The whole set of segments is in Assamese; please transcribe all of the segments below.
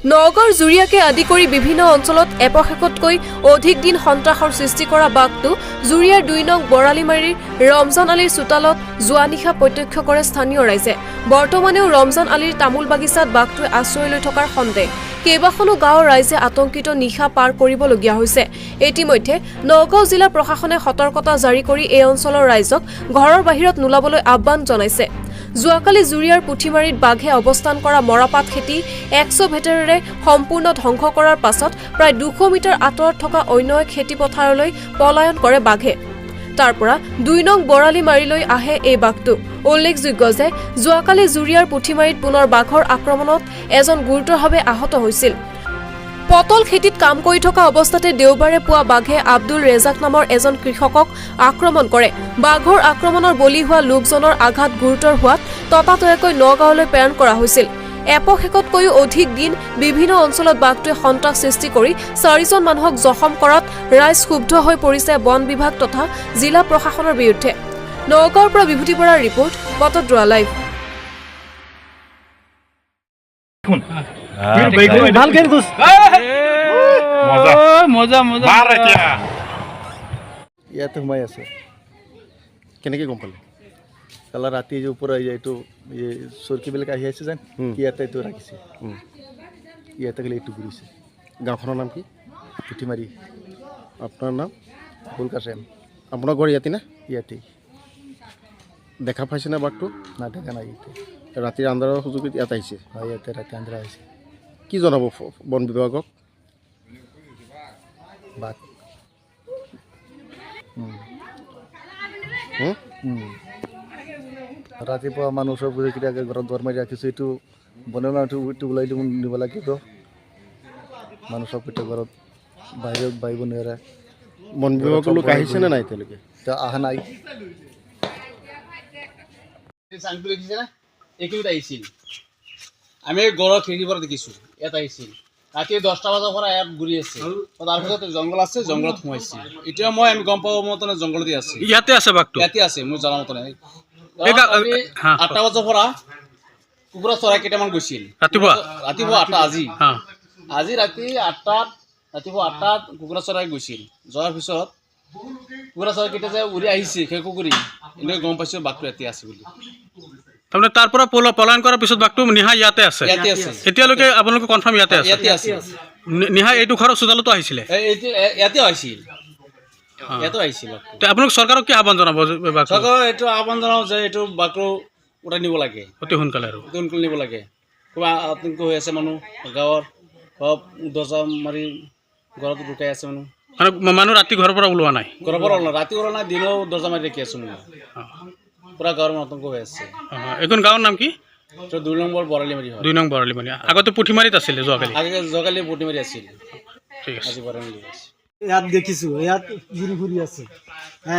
নগৰ জুৰিয়াকে আদি কৰি বিভিন্ন অঞ্চলত এপশেকতকৈ অধিক দিন সন্ত্ৰাসৰ সৃষ্টি কৰা বাঘটো জুৰিয়াৰ ২ নং বৰালিমাৰীৰ ৰমজান আলীৰ চোতালত যোৱা নিশা প্ৰত্যক্ষ কৰে স্থানীয় ৰাইজে। বৰ্তমানেও ৰমজান আলীৰ তামোল বাগিচাত বাঘটোৱে আশ্ৰয় লৈ থকাৰ সন্দেহ। কেইবাখনো গাঁৱৰ ৰাইজে আতংকিত নিশা পাৰ কৰিবলগীয়া হৈছে। ইতিমধ্যে নগাঁও জিলা প্ৰশাসনে সতৰ্কতা জাৰি কৰি এই অঞ্চলৰ ৰাইজক ঘৰৰ বাহিৰত নোলাবলৈ আহ্বান জনাইছে। যোৱাকালি জুৰিয়াৰ পুঠিমাৰীত বাঘে অৱস্থান কৰা মৰাপাট খেতি ১০০ ভেটেৰেৰে সম্পূৰ্ণ ধ্বংস কৰাৰ পাছত প্ৰায় ২০০ মিটাৰ আঁতৰত থকা অন্য এক খেতি পথাৰলৈ পলায়ন কৰে বাঘে। তাৰ পৰা ২ নং বৰালিমাৰীলৈ আহে এই বাঘটো। উল্লেখযোগ্য যে যোৱাকালি জুৰিয়াৰ পুঠিমাৰীত পুনৰ বাঘৰ আক্ৰমণত এজন গুৰুতৰভাৱে আহত হৈছিল। পটল খেতিত কাম কৰি থকা অৱস্থাতে দেওবাৰে পুৱা বাঘে আব্দুল ৰেজাক নামৰ এজন কৃষকক আক্ৰমণ কৰে। বাঘৰ আক্ৰমণৰ বলি হোৱা লোকজনৰ আঘাত গুৰুতৰ হোৱাত ততাতৈয়াকৈ নগাঁৱলৈ প্ৰেৰণ কৰা হৈছিল। এপশেকতকৈও অধিক দিন বিভিন্ন অঞ্চলত বাঘটোৱে সন্ত্ৰাস সৃষ্টি কৰি ৪জন মানুহক জখম কৰাত ৰাইজ ক্ষুব্ধ হৈ পৰিছে বন বিভাগ তথা জিলা প্ৰশাসনৰ বিৰুদ্ধে। নগাঁৱৰ পৰা বিভূতি বৰাৰ ৰিপৰ্ট, বটদ্ৰৱা লাইভ। ইয়াতে সোমাই আছে কেনেকৈ গম পালে? কালা ৰাতি যে ওপৰ আহি যায় এইটো চৰকীবিলাক আহি আছে যেন ইয়াতে এইটো ৰাখিছে, ইয়াতে গ'লে এইটো ঘূৰিছে। গাঁওখনৰ নাম কি? পুঠিমাৰী। আপোনাৰ নাম? বুল কাছেম। আপোনাৰ ঘৰ ইয়াতে না? ইয়াতেই। দেখা পাইছেনে বাঘটো? না দেখা নাই। ইয়াতে ৰাতিৰ আন্ধাৰৰ সুযোগত ইয়াত আহিছে। হয়, ইয়াতে ৰাতি আন্ধাৰ আহিছে। কি জনাব বন বিভাগক? বাঘ ৰাতিপুৱা মানুহ চব কেতিয়াকৈ ঘৰত দৰ মাৰি ৰাখিছোঁ। এইটো বনাই এইটো ওলাই নিব লাগিব। মানুহ চব এতিয়া ঘৰত বাহিৰত বাঢ়িব নোৱাৰে। বন বিভাগৰ লোক আহিছেনে নাই এতিয়ালৈকে? অহা নাই। এইখিনিত আহিছিল, আমি গড়ৰ খিৰিকীৰ পৰা দেখিছোঁ। ইয়াত আহিছিল ৰাতি 10টা বজাৰ পৰা ইয়াত ঘূৰি আছে। তাৰপিছত জংঘল আছে, জংঘলত সোমাইছিল। এতিয়া আমি গম পাব মতে জংঘলতে আছে। ইয়াতে আছে বাঘটো? ইয়াতে আছে, মই জনা মতে। 8টা বজাৰ পৰা কুকুৰা চৰাই কেইটামান গৈছিল ৰাতিপুৱা 8টা। আজি ৰাতি 8টাত কুকুৰা চৰাই গৈছিল। যোৱাৰ পিছত কুকুৰা চৰাই কেইটা যে উৰি আহিছে সেই কুকুৰি এনেকৈ গম পাইছোঁ বাঘটো ইয়াতে আছে বুলি। তাৰমানে তাৰ পৰা পলায়ন কৰাৰ পিছত বাঘটো নিহা ইয়াতে আছে? এতিয়ালৈকে আপোনালোকে কনফাৰ্ম ইয়াতে আছে? নিহা এইটো ঘৰৰ চোতালতো আহিছিলে? ইয়াতে আহিছিল। আপোনালোক চৰকাৰক কি আহ্বান জনাব? চৰকাৰক এইটো আহ্বান জনাব যে এইটো বাঘটো উৰাই নিব লাগে অতি সোনকালে নিব লাগে। খুব আতংক হৈ আছে মানুহ। গাঁৱৰ সব দৰ্জা মাৰি ঘৰত লুকাই আছে মানুহ। মানুহ ৰাতি ঘৰৰ পৰা ওলোৱা নাই? ঘৰৰ পৰা ওলোৱা নাই, ৰাতি ওলোৱা নাই, দিনেও দৰ্জা মাৰি ৰাখি আছো মই। পুৰা গাঁৱৰ আতংক হৈ আছে। এইখন গাঁৱৰ নাম কি? ২ নম্বৰ বৰালিমাৰী হয়। ২ নং বৰালিমাৰী। আগতে পুঠিমাৰীত আছিলে? যোৱাকালি পুঠিমাৰী আছিল। ঠিক আছে। আজি বৰালিমাৰী আছে। ইয়াত দেখিছোঁ, ইয়াত ঘূৰি ফুৰি আছে।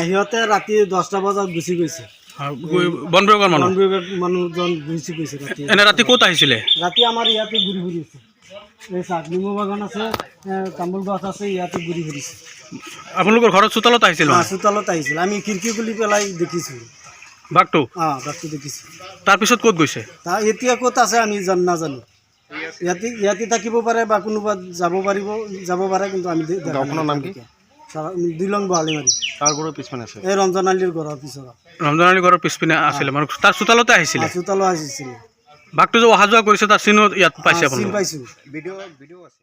সিহঁতে ৰাতি 10টা বজাত গুচি গৈছে। বন বিভাগৰ মানুহজন গুচি গৈছে ৰাতি। এনে ৰাতি ক'ত আহিছিলে? ৰাতি আমাৰ ইয়াতে ঘূৰি ফুৰি আছে। এই চাহ নেমু বাগান আছে, তামোল গছ আছে, ইয়াতে ঘূৰি ফুৰিছে। আপোনালোকৰ ঘৰত চোতালত আহিছিল? চোতালত আহিছিল। আমি খিৰিকী খুলি পেলাই দেখিছোঁ বাঘটো। বাঘটো দেখিছোঁ। তাৰপিছত ক'ত গৈছে? এতিয়া ক'ত আছে আমি নাজানো। ইয়াতে থাকিব পাৰে বা কোনোবা যাব পাৰে, কিন্তু আমি গাঁওখনৰ নাম কি? ২ নং বৰালিমাৰী। তাৰ ঘৰৰ পিছপিনে আছে? এই ৰমজান আলীৰ ঘৰৰ পিছত। ৰমজান আলীৰ ঘৰৰ পিছপিনে আছিলে মানে? তাৰ চোতালতে আহিছিলে? চোতালত আহিছিলে। বাঘটো যে অহা যোৱা কৰিছে তাৰ চিনো ইয়াত পাইছে? পাইছোঁ। ভিডিঅ' আছে।